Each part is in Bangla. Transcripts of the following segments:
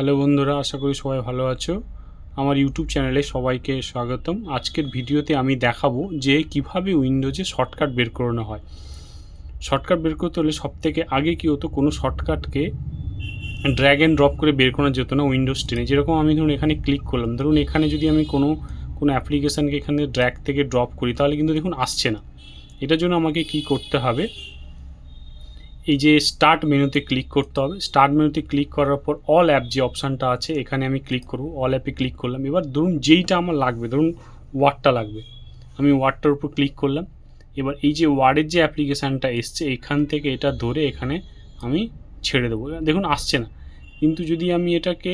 হ্যালো বন্ধুরা, আশা করি সবাই ভালো আছো। আমার ইউটিউব চ্যানেলে সবাইকে স্বাগতম। আজকের ভিডিওতে আমি দেখাবো যে কিভাবে উইন্ডোজে শর্টকাট বের করানো হয়। শর্টকাট বের করতে হলে সবথেকে আগে কী হতো, কোনো শর্টকাটকে ড্র্যাগ অ্যান্ড ড্রপ করে বের করা যেত না উইন্ডোজ 10-এ। যেরকম আমি ধরুন এখানে ক্লিক করলাম, ধরুন এখানে যদি আমি কোনো অ্যাপ্লিকেশানকে এখানে ড্র্যাগ থেকে ড্রপ করি, তাহলে কিন্তু দেখুন আসছে না। এটার জন্য আমাকে কি করতে হবে, এই যে স্টার্ট মেনুতে ক্লিক করতে হবে। স্টার্ট মেনুতে ক্লিক করার পর অল অ্যাপ যে অপশানটা আছে এখানে আমি ক্লিক করব। অল অ্যাপে ক্লিক করলাম। এবার ধরুন যেইটা আমার লাগবে, ধরুন ওয়ার্ডটা লাগবে, আমি ওয়ার্ডটার উপর ক্লিক করলাম। এবার এই যে ওয়ার্ডের যে অ্যাপ্লিকেশানটা এসছে এখান থেকে এটা ধরে এখানে আমি ছেড়ে দেবো। দেখুন আসছে না, কিন্তু যদি আমি এটাকে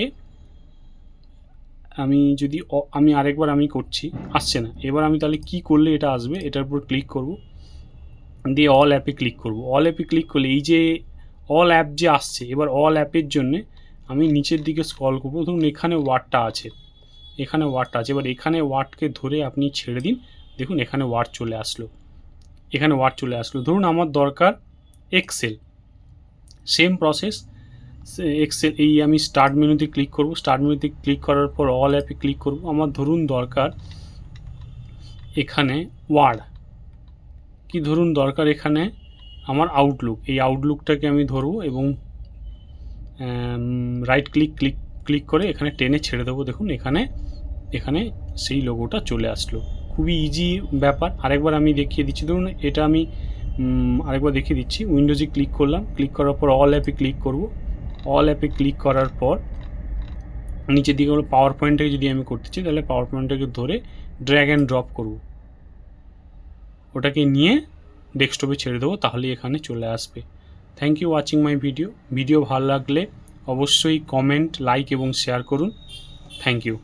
আমি আরেকবার করছি, আসছে না। এবার আমি তাহলে কি করলে এটা আসবে, এটার উপর ক্লিক করব, দিয়ে অল অ্যাপে ক্লিক করব। অল অ্যাপে ক্লিক করলে এই যে অল অ্যাপ যে আসছে, এবার অল অ্যাপের জন্যে আমি নিচের দিকে স্ক্রল করব। ধরুন এখানে ওয়ার্ডটা আছে, এবার এখানে ওয়ার্ডকে ধরে আপনি ছেড়ে দিন। দেখুন এখানে ওয়ার্ড চলে আসলো। ধরুন আমার দরকার এক্সেল, সেম প্রসেস। এক্সেল, এই আমি স্টার্ট মেনুতে ক্লিক করব। স্টার্ট মেনুতে ক্লিক করার পর অল অ্যাপে ক্লিক করব। আমার ধরুন দরকার এখানে ওয়ার্ড, কি ধরুন দরকার এখানে আমার আউটলুক। এই আউটলুকটাকে আমি ধরবো এবং রাইট ক্লিক করে এখানে টেনে ছেড়ে দেবো। দেখুন এখানে সেই লোগোটা চলে আসলো। খুবই ইজি ব্যাপার। আরেকবার আমি দেখিয়ে দিচ্ছি। ধরুন এটা আমি আরেকবার দেখিয়ে দিচ্ছি। উইন্ডোজে ক্লিক করলাম, ক্লিক করার পর অল অ্যাপে ক্লিক করব। অল অ্যাপে ক্লিক করার পর নিচের দিকে পাওয়ার পয়েন্টটাকে যদি আমি করতে চাই, তাহলে পাওয়ার পয়েন্টটাকে ধরে ড্র্যাগ অ্যান্ড ড্রপ করব, ওটাকে নিয়ে ডেস্কটপে ছেড়ে দেবো, তাহলেই এখানে চলে আসবে। Thank you watching my video. ভালো লাগলে অবশ্যই কমেন্ট, লাইক এবং শেয়ার করুন। Thank you.